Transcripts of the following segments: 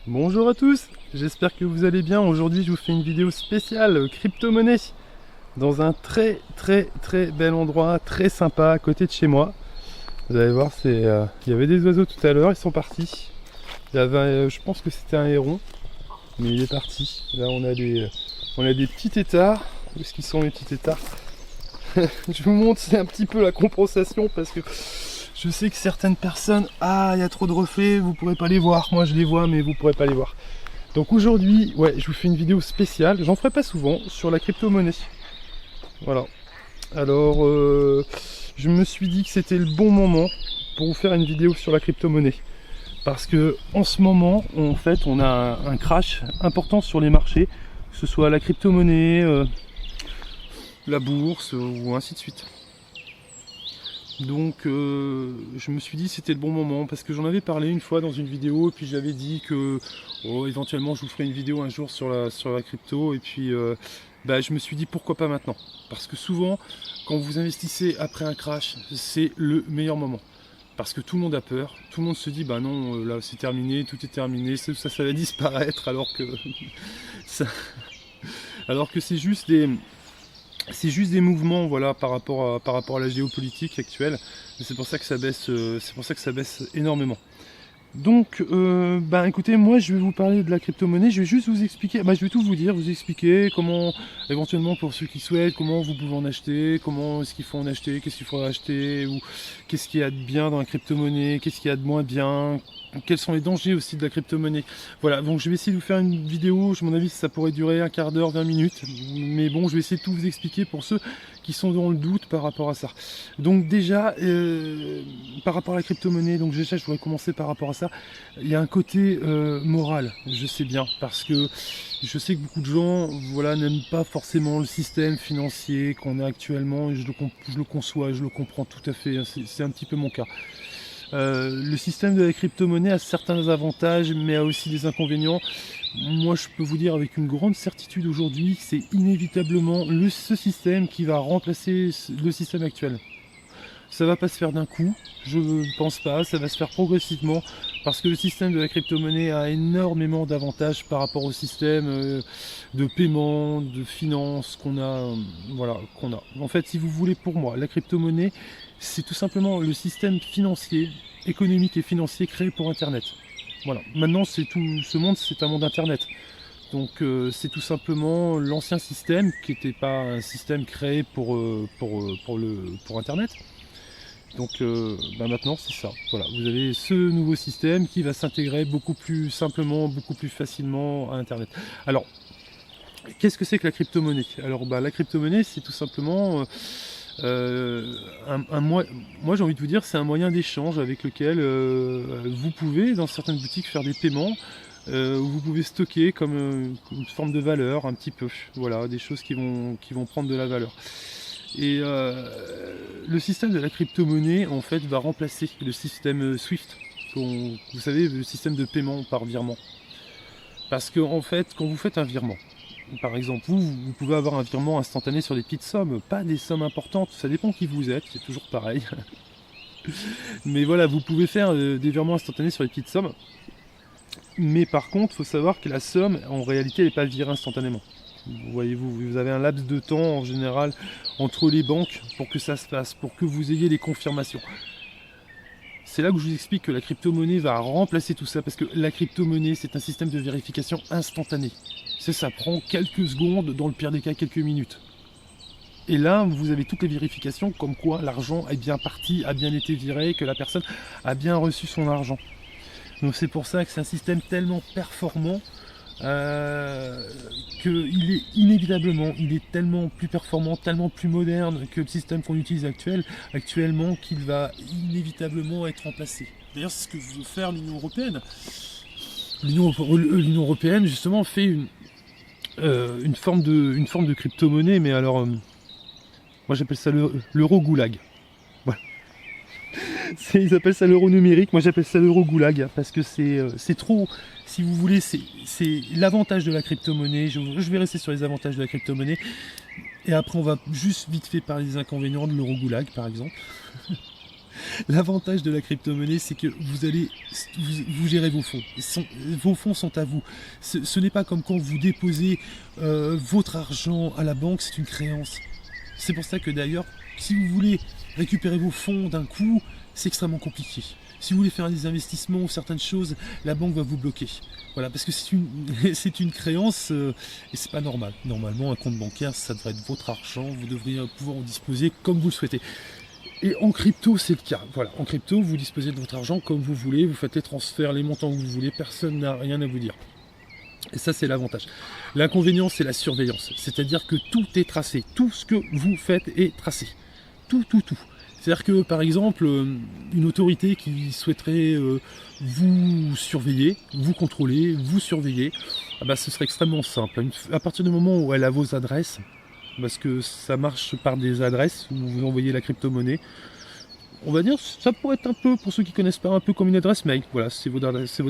Bonjour à tous, j'espère que vous allez bien. Aujourd'hui je vous fais une vidéo spéciale crypto-monnaie dans un très bel endroit, très sympa à côté de chez moi. Vous allez voir, il y avait des oiseaux tout à l'heure, ils sont partis. Il y avait, je pense que c'était un héron, mais il est parti. Là on a des petits têtards. Où est-ce qu'ils sont les petits têtards? Je vous montre, c'est un petit peu la compensation parce que je sais que certaines personnes, il y a trop de reflets, vous pourrez pas les voir. Moi je les vois mais vous pourrez pas les voir. Donc aujourd'hui, ouais, je vous fais une vidéo spéciale, j'en ferai pas souvent, sur la crypto-monnaie. Voilà. Alors, je me suis dit que c'était le bon moment pour vous faire une vidéo sur la crypto-monnaie. Parce que en ce moment, en fait, on a un crash important sur les marchés, que ce soit la crypto-monnaie, la bourse ou ainsi de suite. Donc je me suis dit que c'était le bon moment parce que j'en avais parlé une fois dans une vidéo et puis j'avais dit que éventuellement je vous ferai une vidéo un jour sur la crypto et puis je me suis dit pourquoi pas maintenant, parce que souvent quand vous investissez après un crash c'est le meilleur moment parce que tout le monde a peur, tout le monde se dit bah non là c'est terminé, tout est terminé, ça va disparaître alors que alors que c'est juste des mouvements, voilà, par rapport à la géopolitique actuelle. C'est pour ça que ça baisse énormément. Donc, écoutez, moi je vais vous parler de la crypto-monnaie. Je vais juste vous expliquer, je vais tout vous dire, vous expliquer comment, éventuellement pour ceux qui souhaitent, comment vous pouvez en acheter, comment est-ce qu'il faut en acheter, qu'est-ce qu'il faudra acheter, ou qu'est-ce qu'il y a de bien dans la crypto-monnaie, qu'est-ce qu'il y a de moins bien, quels sont les dangers aussi de la crypto-monnaie. Voilà, donc je vais essayer de vous faire une vidéo, à mon avis ça pourrait durer un quart d'heure, 20 minutes, mais bon, je vais essayer de tout vous expliquer pour ceux qui sont dans le doute par rapport à ça. Donc déjà, par rapport à la crypto-monnaie, donc déjà je voudrais commencer par rapport à ça. Il y a un côté moral, je sais bien, parce que je sais que beaucoup de gens, voilà, n'aiment pas forcément le système financier qu'on a actuellement, et je le conçois, je le comprends tout à fait, c'est un petit peu mon cas. Le système de la crypto-monnaie a certains avantages, mais a aussi des inconvénients. Moi, je peux vous dire avec une grande certitude aujourd'hui que c'est inévitablement ce système qui va remplacer le système actuel. Ça va pas se faire d'un coup, je ne pense pas, ça va se faire progressivement parce que le système de la crypto-monnaie a énormément d'avantages par rapport au système de paiement, de finance qu'on a, qu'on a. En fait, si vous voulez, pour moi, la crypto-monnaie, c'est tout simplement le système financier, économique et financier créé pour Internet. Voilà. Maintenant, ce monde, c'est un monde Internet. Donc c'est tout simplement l'ancien système qui n'était pas un système créé pour Internet. Donc maintenant c'est ça. Voilà, vous avez ce nouveau système qui va s'intégrer beaucoup plus simplement, beaucoup plus facilement à Internet. Alors, qu'est-ce que c'est que la crypto-monnaie? Alors la crypto-monnaie c'est tout simplement moi j'ai envie de vous dire c'est un moyen d'échange avec lequel vous pouvez dans certaines boutiques faire des paiements. Où vous pouvez stocker comme une forme de valeur un petit peu, voilà, des choses qui vont prendre de la valeur. Et le système de la crypto-monnaie en fait va remplacer le système SWIFT, vous savez, le système de paiement par virement. Parce que en fait, quand vous faites un virement, par exemple, vous pouvez avoir un virement instantané sur des petites sommes, pas des sommes importantes, ça dépend qui vous êtes, c'est toujours pareil. Mais voilà, vous pouvez faire des virements instantanés sur des petites sommes. Mais par contre, il faut savoir que la somme, en réalité, elle n'est pas virée instantanément. Vous avez un laps de temps en général entre les banques pour que ça se fasse, pour que vous ayez les confirmations. C'est là que je vous explique que la crypto-monnaie va remplacer tout ça, parce que la crypto-monnaie, c'est un système de vérification instantané. Ça prend quelques secondes, dans le pire des cas, quelques minutes. Et là, vous avez toutes les vérifications, comme quoi l'argent est bien parti, a bien été viré, que la personne a bien reçu son argent. Donc c'est pour ça que c'est un système tellement performant qu'il est inévitablement, il est tellement plus performant, tellement plus moderne que le système qu'on utilise actuellement qu'il va inévitablement être remplacé. D'ailleurs c'est ce que veut faire l'Union Européenne. L'Union Européenne justement fait une forme de crypto-monnaie, mais alors moi j'appelle ça l'euro goulag. Voilà. Ils appellent ça l'euro numérique, moi j'appelle ça l'euro goulag, parce que c'est trop, si vous voulez, c'est l'avantage de la crypto-monnaie. Je vais rester sur les avantages de la crypto-monnaie, et après on va juste vite fait parler des inconvénients de l'euro goulag par exemple. L'avantage de la crypto-monnaie, c'est que vous gérez vos fonds. Vos fonds sont à vous. Ce n'est pas comme quand vous déposez votre argent à la banque, c'est une créance. C'est pour ça que d'ailleurs, si vous voulez récupérer vos fonds d'un coup, c'est extrêmement compliqué. Si vous voulez faire des investissements ou certaines choses, la banque va vous bloquer. Voilà, parce que c'est une créance et c'est pas normal. Normalement, un compte bancaire, ça devrait être votre argent, vous devriez pouvoir en disposer comme vous le souhaitez. Et en crypto, c'est le cas. Voilà, en crypto, vous disposez de votre argent comme vous voulez, vous faites les transferts, les montants que vous voulez, personne n'a rien à vous dire. Et ça, c'est l'avantage. L'inconvénient, c'est la surveillance. C'est-à-dire que tout est tracé. Tout ce que vous faites est tracé. Tout. C'est-à-dire que, par exemple, une autorité qui souhaiterait vous surveiller, vous contrôler, vous surveiller, ce serait extrêmement simple. À partir du moment où elle a vos adresses, parce que ça marche par des adresses où vous envoyez la crypto-monnaie, on va dire, ça pourrait être un peu, pour ceux qui ne connaissent pas, un peu comme une adresse mail. Voilà, c'est votre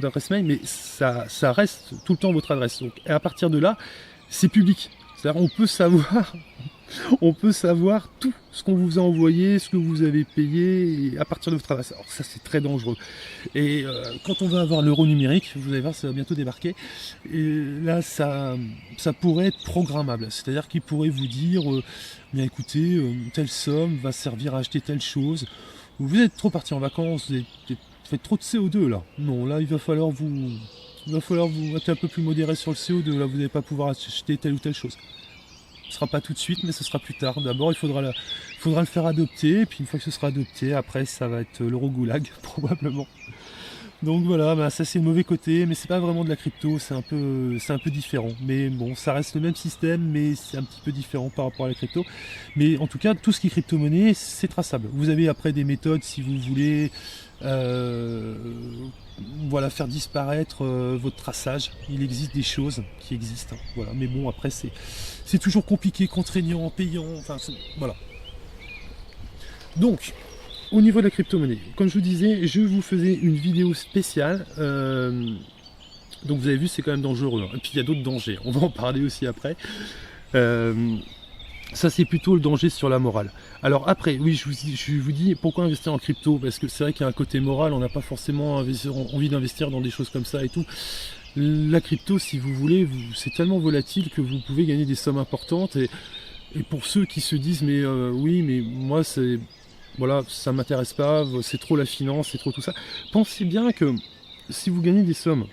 adresse mail, mais ça reste tout le temps votre adresse. Donc, et à partir de là, c'est public. C'est-à-dire, on peut savoir tout ce qu'on vous a envoyé, ce que vous avez payé à partir de votre adresse. Alors ça, c'est très dangereux. Et quand on va avoir l'euro numérique, vous allez voir, ça va bientôt débarquer. Et là, ça pourrait être programmable. C'est-à-dire qu'il pourrait vous dire, bien écoutez, telle somme va servir à acheter telle chose. Vous êtes trop parti en vacances, vous faites trop de CO2 là. Non, là, il va falloir vous être un peu plus modéré sur le CO2. Là, vous n'allez pas pouvoir acheter telle ou telle chose. Ce sera pas tout de suite, mais ce sera plus tard. D'abord, il faudra le faire adopter, et puis une fois que ce sera adopté, après, ça va être l'euro-goulag, probablement. Donc voilà, ça c'est le mauvais côté, mais c'est pas vraiment de la crypto, c'est un peu différent. Mais bon, ça reste le même système, mais c'est un petit peu différent par rapport à la crypto. Mais en tout cas, tout ce qui est crypto-monnaie, c'est traçable. Vous avez après des méthodes, si vous voulez, faire disparaître votre traçage. Il existe des choses qui existent. Voilà. Mais bon, après, c'est toujours compliqué, contraignant, payant, voilà. Donc, au niveau de la crypto-monnaie, comme je vous disais, je vous faisais une vidéo spéciale. Donc vous avez vu, c'est quand même dangereux. Et puis il y a d'autres dangers. On va en parler aussi après. Ça, c'est plutôt le danger sur la morale. Alors après, oui, je vous dis pourquoi investir en crypto, parce que c'est vrai qu'il y a un côté moral, on n'a pas forcément envie d'investir dans des choses comme ça et tout. La crypto, si vous voulez, c'est tellement volatile que vous pouvez gagner des sommes importantes. Et pour ceux qui se disent, mais oui, mais moi, ça m'intéresse pas, c'est trop la finance, c'est trop tout ça. Pensez bien que si vous gagnez des sommes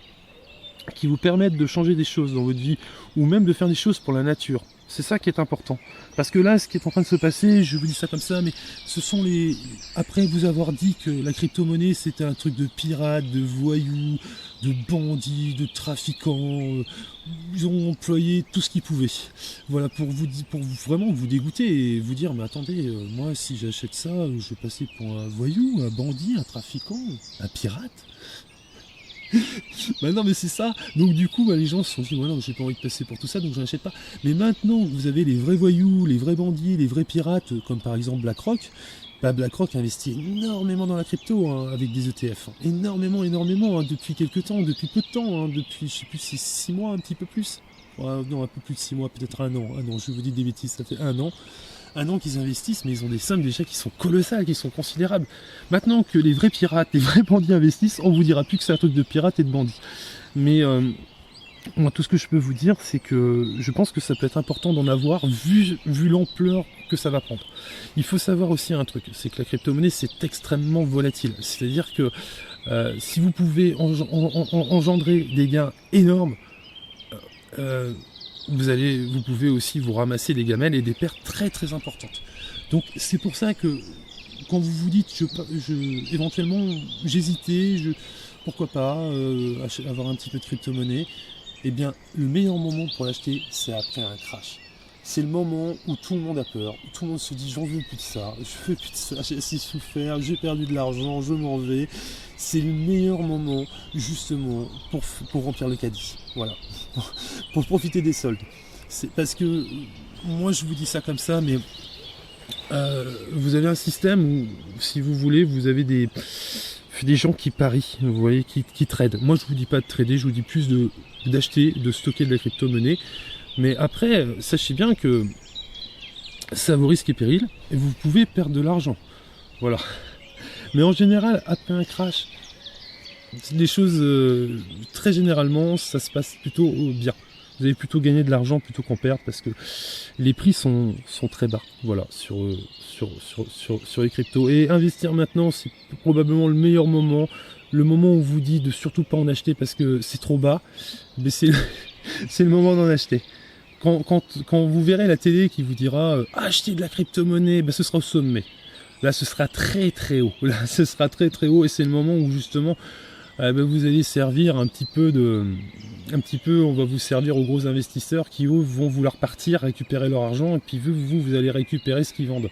qui vous permettent de changer des choses dans votre vie, ou même de faire des choses pour la nature, c'est ça qui est important. Parce que là, ce qui est en train de se passer, je vous dis ça comme ça, mais ce sont après vous avoir dit que la crypto-monnaie, c'était un truc de pirates, de voyous, de bandits, de trafiquants, ils ont employé tout ce qu'ils pouvaient. Voilà, pour vraiment vous dégoûter et vous dire, mais attendez, moi, si j'achète ça, je vais passer pour un voyou, un bandit, un trafiquant, un pirate. Non mais c'est ça, donc du coup les gens se sont dit voilà, j'ai pas envie de passer pour tout ça, donc je n'achète pas. Mais maintenant vous avez les vrais voyous, les vrais bandits, les vrais pirates, comme par exemple BlackRock. BlackRock investit énormément dans la crypto avec des ETF, énormément depuis quelques temps, depuis peu de temps, depuis je sais plus si 6 mois, un petit peu plus, non un peu plus de 6 mois, peut-être un an, je vous dis des bêtises, ça fait un an qu'ils investissent, mais ils ont des sommes déjà qui sont colossales, qui sont considérables. Maintenant que les vrais pirates, les vrais bandits investissent, on vous dira plus que c'est un truc de pirates et de bandits. Mais moi, tout ce que je peux vous dire, c'est que je pense que ça peut être important d'en avoir, vu l'ampleur que ça va prendre. Il faut savoir aussi un truc, c'est que la crypto-monnaie, c'est extrêmement volatile. C'est-à-dire que si vous pouvez engendrer des gains énormes, vous pouvez aussi vous ramasser des gamelles et des pertes très très importantes. Donc c'est pour ça que quand vous vous dites éventuellement j'hésitais, pourquoi pas avoir un petit peu de crypto-monnaie, eh bien le meilleur moment pour l'acheter, c'est après un crash. C'est le moment où tout le monde a peur, où tout le monde se dit j'en veux plus de ça, je veux plus de ça, j'ai assez souffert, j'ai perdu de l'argent, je m'en vais. C'est le meilleur moment justement pour remplir le caddie. Voilà. Pour profiter des soldes. C'est parce que moi je vous dis ça comme ça, mais vous avez un système où, si vous voulez, vous avez des gens qui parient, vous voyez, qui tradent. Moi je vous dis pas de trader, je vous dis plus d'acheter, de stocker de la crypto-monnaie. Mais après, sachez bien que ça a vos risques et périls, et vous pouvez perdre de l'argent. Voilà. Mais en général, après un crash, les choses, très généralement, ça se passe plutôt bien. Vous allez plutôt gagner de l'argent plutôt qu'en perdre parce que les prix sont très bas, voilà, sur les cryptos. Et investir maintenant, c'est probablement le meilleur moment. Le moment où on vous dit de surtout pas en acheter parce que c'est trop bas, mais c'est le moment d'en acheter. Quand vous verrez la télé qui vous dira achetez de la crypto-monnaie, ben, ce sera au sommet. Là, ce sera très très haut. Là, ce sera très très haut et c'est le moment où justement vous allez servir un petit peu, on va vous servir aux gros investisseurs qui eux vont vouloir partir, récupérer leur argent et puis vous allez récupérer ce qu'ils vendent.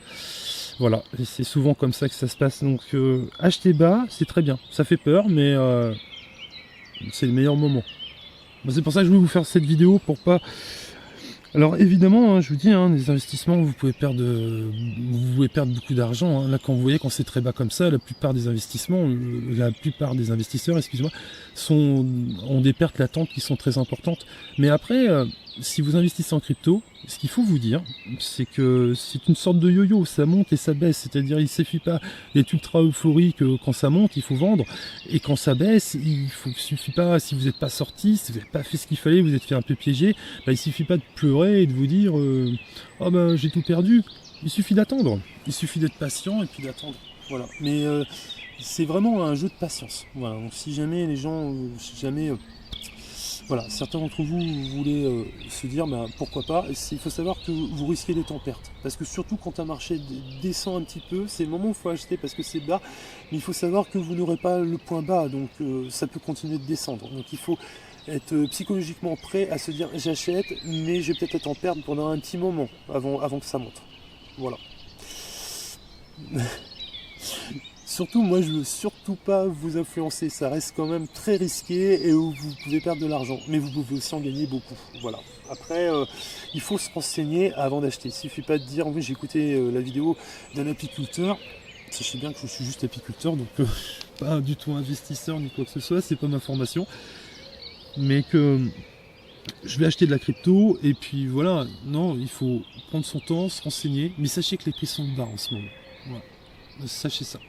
Voilà, et c'est souvent comme ça que ça se passe. Donc acheter bas, c'est très bien. Ça fait peur, mais c'est le meilleur moment. C'est pour ça que je voulais vous faire cette vidéo pour pas. Alors évidemment, hein, je vous dis, hein, les investissements, vous pouvez perdre beaucoup d'argent. Hein. Là, quand vous voyez quand c'est très bas comme ça, la plupart des investisseurs, excusez-moi, ont des pertes latentes qui sont très importantes. Mais après, si vous investissez en crypto, ce qu'il faut vous dire, c'est que c'est une sorte de yo-yo, ça monte et ça baisse. C'est-à-dire, il ne suffit pas d'être ultra euphorique quand ça monte, il faut vendre. Et quand ça baisse, suffit pas, si vous n'êtes pas sorti, si vous n'avez pas fait ce qu'il fallait, vous êtes fait un peu piéger, il suffit pas de pleurer et de vous dire oh ben j'ai tout perdu. Il suffit d'attendre. Il suffit d'être patient et puis d'attendre. Voilà. Mais c'est vraiment un jeu de patience. Voilà. Donc si jamais les gens, voilà, certains d'entre vous voulaient se dire pourquoi pas, il faut savoir que vous risquez d'être en perte. Parce que surtout quand un marché descend un petit peu, c'est le moment où il faut acheter parce que c'est bas, mais il faut savoir que vous n'aurez pas le point bas, donc ça peut continuer de descendre. Donc il faut être psychologiquement prêt à se dire j'achète, mais je vais peut-être être en perte pendant un petit moment avant que ça monte. Voilà. Surtout, moi, je veux surtout pas vous influencer. Ça reste quand même très risqué et où vous pouvez perdre de l'argent. Mais vous pouvez aussi en gagner beaucoup. Voilà. Après, il faut se renseigner avant d'acheter. Il suffit pas de dire, oui, j'ai écouté la vidéo d'un apiculteur. Sachez bien que je suis juste apiculteur, donc pas du tout investisseur ni quoi que ce soit. C'est pas ma formation. Mais que je vais acheter de la crypto et puis voilà. Non, il faut prendre son temps, se renseigner. Mais sachez que les prix sont bas en ce moment. Voilà. Sachez ça.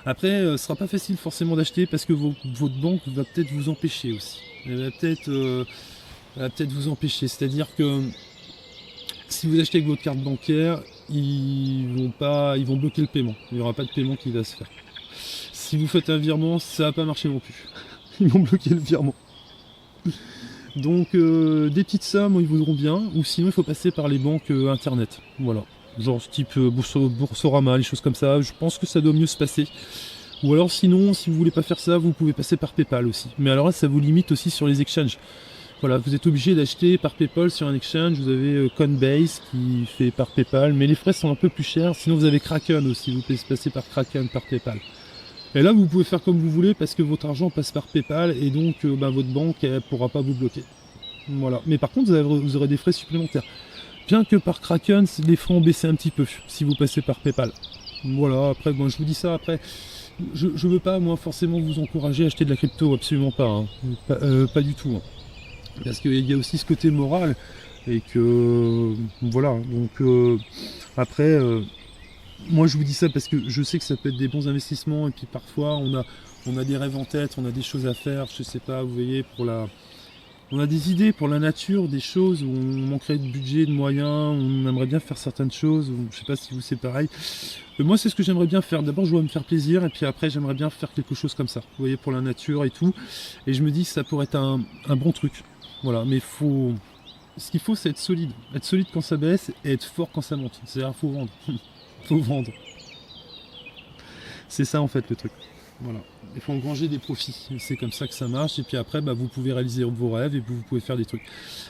Après, ce ne sera pas facile forcément d'acheter parce que votre banque va peut-être vous empêcher aussi. Elle va peut-être vous empêcher. C'est-à-dire que si vous achetez avec votre carte bancaire, ils vont bloquer le paiement. Il n'y aura pas de paiement qui va se faire. Si vous faites un virement, ça va pas marcher non plus. Ils vont bloquer le virement. Donc des petites sommes, ils voudront bien. Ou sinon, il faut passer par les banques internet. Voilà. Genre type Boursorama, les choses comme ça, je pense que ça doit mieux se passer. Ou alors sinon, si vous voulez pas faire ça, vous pouvez passer par PayPal aussi. Mais alors là, ça vous limite aussi sur les exchanges. Voilà, vous êtes obligé d'acheter par PayPal sur un exchange, vous avez Coinbase qui fait par PayPal, mais les frais sont un peu plus chers. Sinon vous avez Kraken aussi, vous pouvez passer par Kraken, par PayPal. Et là, vous pouvez faire comme vous voulez parce que votre argent passe par PayPal et donc votre banque elle pourra pas vous bloquer. Voilà. Mais par contre, vous aurez des frais supplémentaires. Bien que par Kraken, les frais ont baissé un petit peu si vous passez par PayPal. Voilà, après, bon, je vous dis ça, après, je veux pas, moi, forcément vous encourager à acheter de la crypto, absolument pas. Hein. Pas du tout. Hein. Parce qu'il y a aussi ce côté moral, et que, voilà, donc, après, moi je vous dis ça parce que je sais que ça peut être des bons investissements, et puis parfois, on a des rêves en tête, on a des choses à faire, je sais pas, vous voyez, on a des idées pour la nature, des choses où on manquerait de budget, de moyens, on aimerait bien faire certaines choses, je sais pas si vous c'est pareil. Moi c'est ce que j'aimerais bien faire, d'abord je dois me faire plaisir et puis après j'aimerais bien faire quelque chose comme ça, vous voyez, pour la nature et tout. Et je me dis que ça pourrait être un bon truc, voilà, mais ce qu'il faut c'est être solide quand ça baisse et être fort quand ça monte, c'est-à-dire faut vendre, faut vendre. C'est ça en fait le truc. Voilà. Il faut engranger des profits, c'est comme ça que ça marche, et puis après vous pouvez réaliser vos rêves et vous pouvez faire des trucs.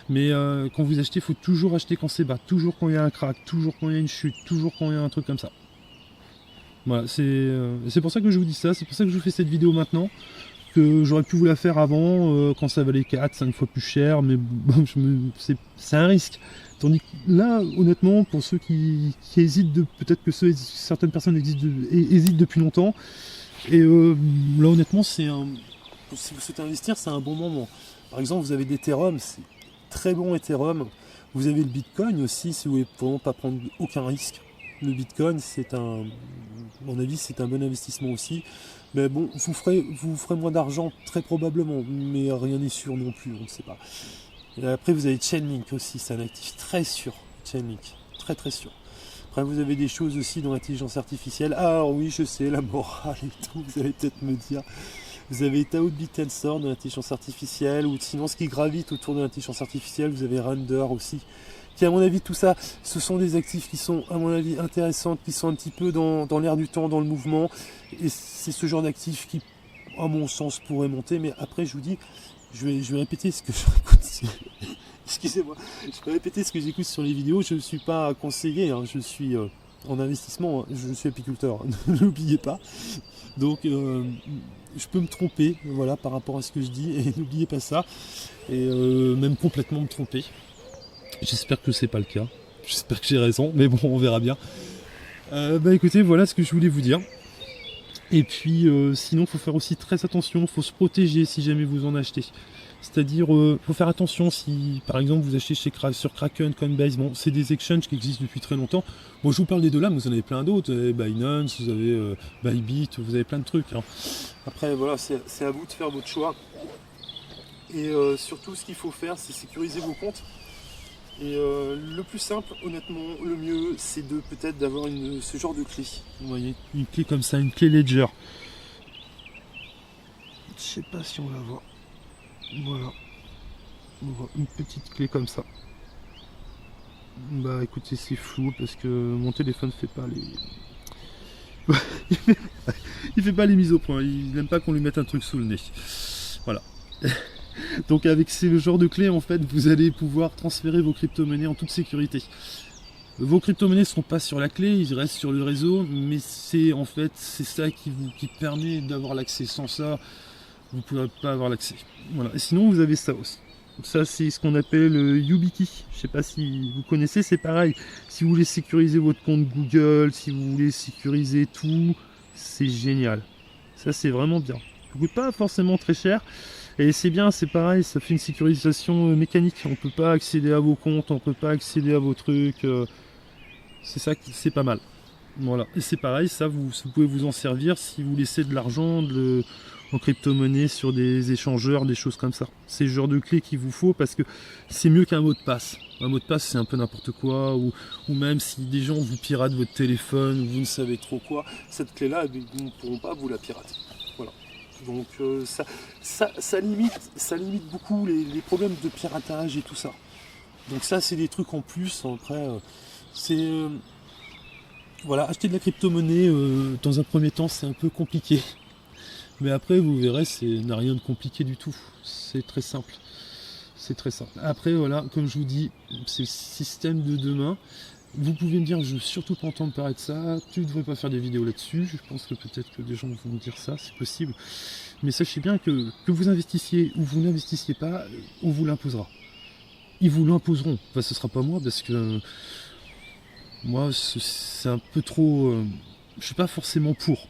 Mais quand vous achetez, il faut toujours acheter quand c'est bas, toujours quand il y a un crack, toujours quand il y a une chute, toujours quand il y a un truc comme ça. Voilà, c'est pour ça que je vous dis ça, c'est pour ça que je vous fais cette vidéo maintenant, que j'aurais pu vous la faire avant, quand ça valait 4-5 fois plus cher, mais bon, c'est un risque. Tandis que là, honnêtement, pour ceux qui hésitent, peut-être que certaines personnes hésitent depuis longtemps, et là honnêtement si vous souhaitez investir, c'est un bon moment. Par exemple, vous avez d'Ethereum, c'est très bon Ethereum. Vous avez le Bitcoin aussi, si vous voulez vraiment pas prendre aucun risque. le Bitcoin, à mon avis, c'est un bon investissement aussi. Mais bon, vous ferez moins d'argent très probablement, mais rien n'est sûr non plus, on ne sait pas. Et après, vous avez Chainlink aussi, c'est un actif très sûr. Chainlink, très très sûr. Après, vous avez des choses aussi dans l'intelligence artificielle. Ah oui, je sais, la morale et tout, vous allez peut-être me dire. Vous avez Tao Bitensor de l'intelligence artificielle, ou sinon ce qui gravite autour de l'intelligence artificielle, vous avez Render aussi. Qui, à mon avis, tout ça, ce sont des actifs qui sont, à mon avis, intéressants, qui sont un petit peu dans l'air du temps, dans le mouvement. Et c'est ce genre d'actifs qui, à mon sens, pourrait monter. Mais après, je vous dis, je vais répéter ce que j'écoute. Excusez-moi, je vais répéter ce que j'écoute sur les vidéos. Je ne suis pas conseiller, hein, je suis en investissement, je suis apiculteur, n'oubliez pas. Donc, je peux me tromper, voilà, par rapport à ce que je dis, et n'oubliez pas ça. Et même complètement me tromper. J'espère que c'est pas le cas. J'espère que j'ai raison, mais bon, on verra bien. Bah écoutez, voilà ce que je voulais vous dire. Et puis, sinon, il faut faire aussi très attention, il faut se protéger si jamais vous en achetez. C'est-à-dire, faut faire attention si, par exemple, vous achetez sur Kraken, Coinbase, bon, c'est des exchanges qui existent depuis très longtemps. Bon, je vous parle des deux là, mais vous en avez plein d'autres. Vous avez Binance, vous avez Bybit, vous avez plein de trucs. Hein. Après, voilà, c'est à vous de faire votre choix. Et surtout, ce qu'il faut faire, c'est sécuriser vos comptes. Et le plus simple, honnêtement, le mieux, c'est peut-être d'avoir ce genre de clé. Vous voyez, une clé comme ça, une clé Ledger. Je sais pas si on la voit. Voilà. On voit une petite clé comme ça. Bah écoutez, c'est flou parce que mon téléphone fait pas les... il fait pas les mises au point. Il n'aime pas qu'on lui mette un truc sous le nez. Voilà. Donc avec ce genre de clé, en fait, vous allez pouvoir transférer vos crypto-monnaies en toute sécurité. Vos crypto-monnaies ne sont pas sur la clé, ils restent sur le réseau, mais c'est en fait c'est ça qui permet d'avoir l'accès. Sans ça, vous ne pourrez pas avoir l'accès. Voilà. Et sinon, vous avez ça aussi. Ça, c'est ce qu'on appelle YubiKey. Je ne sais pas si vous connaissez, c'est pareil. Si vous voulez sécuriser votre compte Google, si vous voulez sécuriser tout, c'est génial. Ça, c'est vraiment bien. Ça ne coûte pas forcément très cher. Et c'est bien, c'est pareil, ça fait une sécurisation mécanique. On ne peut pas accéder à vos comptes, on ne peut pas accéder à vos trucs. C'est ça, c'est pas mal. Voilà. Et c'est pareil, ça, vous pouvez vous en servir si vous laissez de l'argent en crypto-monnaie sur des échangeurs, des choses comme ça. C'est le genre de clé qu'il vous faut parce que c'est mieux qu'un mot de passe. Un mot de passe, c'est un peu n'importe quoi, ou même si des gens vous piratent votre téléphone, ou vous ne savez trop quoi, cette clé-là, ils ne pourront pas vous la pirater. Voilà. Donc ça limite beaucoup les problèmes de piratage et tout ça. Donc ça, c'est des trucs en plus. Après, voilà, acheter de la crypto-monnaie dans un premier temps, c'est un peu compliqué. Mais après, vous verrez, n'a rien de compliqué du tout. C'est très simple. C'est très simple. Après, voilà, comme je vous dis, c'est le système de demain. Vous pouvez me dire, je veux surtout pas entendre parler de ça, tu ne devrais pas faire des vidéos là-dessus. Je pense que peut-être que des gens vont me dire ça, c'est possible. Mais sachez bien que vous investissiez ou vous n'investissiez pas, on vous l'imposera. Ils vous l'imposeront. Enfin, ce sera pas moi, parce que moi, c'est un peu trop... je suis pas forcément pour.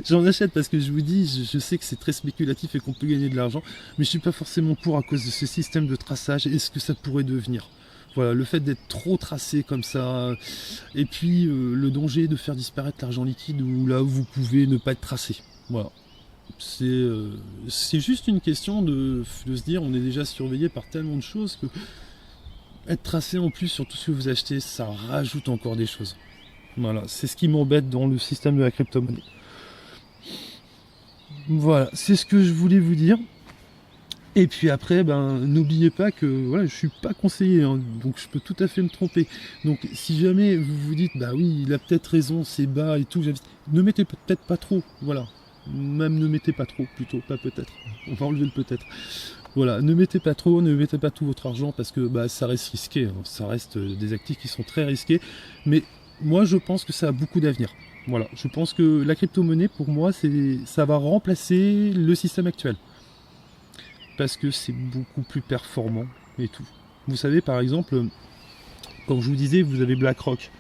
J'en achète parce que je vous dis, je sais que c'est très spéculatif et qu'on peut gagner de l'argent, mais je suis pas forcément pour à cause de ce système de traçage et ce que ça pourrait devenir. Voilà, le fait d'être trop tracé comme ça, et puis le danger de faire disparaître l'argent liquide où là vous pouvez ne pas être tracé. Voilà. C'est juste une question de se dire, on est déjà surveillé par tellement de choses que être tracé en plus sur tout ce que vous achetez, ça rajoute encore des choses. Voilà, c'est ce qui m'embête dans le système de la crypto-monnaie. Voilà, c'est ce que je voulais vous dire. Et puis après, n'oubliez pas que voilà, je suis pas conseiller, hein, donc je peux tout à fait me tromper. Donc si jamais vous vous dites, bah oui, il a peut-être raison, c'est bas et tout, ne mettez peut-être pas trop, voilà. Même ne mettez pas trop, plutôt, pas peut-être. On va enlever le peut-être. Voilà, ne mettez pas trop, ne mettez pas tout votre argent parce que ça reste risqué, hein. Ça reste des actifs qui sont très risqués. Mais moi, je pense que ça a beaucoup d'avenir. Voilà, je pense que la crypto-monnaie, pour moi, ça va remplacer le système actuel. Parce que c'est beaucoup plus performant et tout. Vous savez, par exemple, comme je vous disais, vous avez BlackRock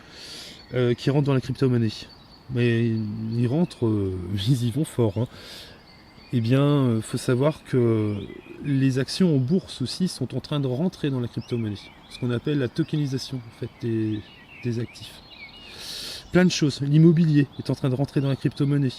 qui rentre dans la crypto-monnaie. Mais ils rentrent, ils y vont fort. Hein. Eh bien, faut savoir que les actions en bourse aussi sont en train de rentrer dans la crypto-monnaie. Ce qu'on appelle la tokenisation, en fait, des actifs. Plein de choses. L'immobilier est en train de rentrer dans la crypto-monnaie.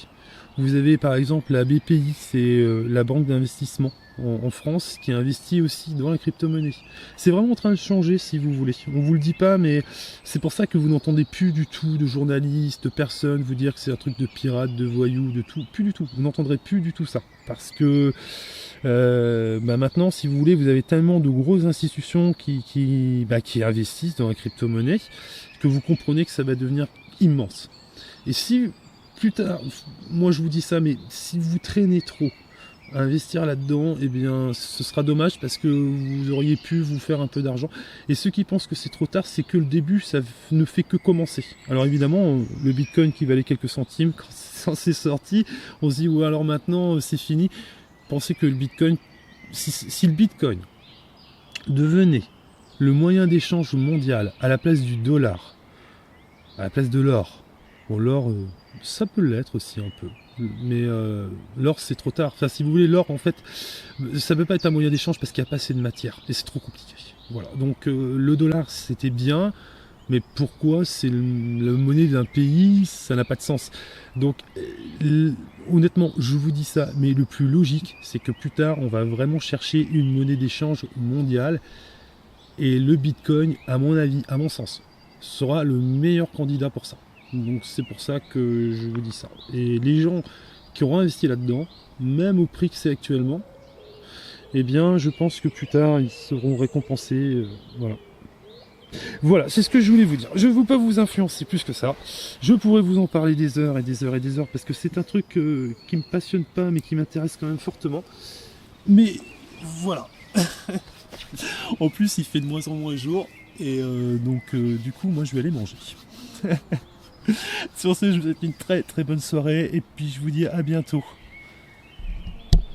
Vous avez par exemple la BPI, c'est la banque d'investissement en France, qui investit aussi dans la crypto-monnaie. C'est vraiment en train de changer, si vous voulez. On vous le dit pas, mais c'est pour ça que vous n'entendez plus du tout de journalistes, de personnes vous dire que c'est un truc de pirate, de voyous, de tout. Plus du tout. Vous n'entendrez plus du tout ça. Parce que maintenant, si vous voulez, vous avez tellement de grosses institutions qui investissent dans la crypto-monnaie que vous comprenez que ça va devenir immense. Et si plus tard, moi je vous dis ça, mais si vous traînez trop à investir là-dedans, eh bien ce sera dommage parce que vous auriez pu vous faire un peu d'argent. Et ceux qui pensent que c'est trop tard, c'est que le début, ça ne fait que commencer. Alors évidemment, le Bitcoin qui valait quelques centimes, quand c'est sorti, on se dit, ouais, alors maintenant c'est fini. Pensez que le Bitcoin, si le Bitcoin devenait le moyen d'échange mondial à la place du dollar, à la place de l'or, bon, l'or, ça peut l'être aussi un peu, mais l'or c'est trop tard. Enfin, si vous voulez, l'or en fait, ça peut pas être un moyen d'échange parce qu'il n'y a pas assez de matière et c'est trop compliqué. Voilà. Donc le dollar c'était bien, mais pourquoi c'est la monnaie d'un pays, ça n'a pas de sens. Donc honnêtement, je vous dis ça, mais le plus logique, c'est que plus tard, on va vraiment chercher une monnaie d'échange mondiale et le Bitcoin, à mon avis, à mon sens, sera le meilleur candidat pour ça. Donc c'est pour ça que je vous dis ça. Et les gens qui auront investi là-dedans, même au prix que c'est actuellement, eh bien je pense que plus tard ils seront récompensés. Voilà. Voilà, c'est ce que je voulais vous dire. Je ne veux pas vous influencer plus que ça. Je pourrais vous en parler des heures et des heures et des heures parce que c'est un truc qui me passionne pas mais qui m'intéresse quand même fortement. Mais voilà. En plus il fait de moins en moins jour et donc du coup moi je vais aller manger. Sur ce, je vous souhaite une très très bonne soirée et puis je vous dis à bientôt.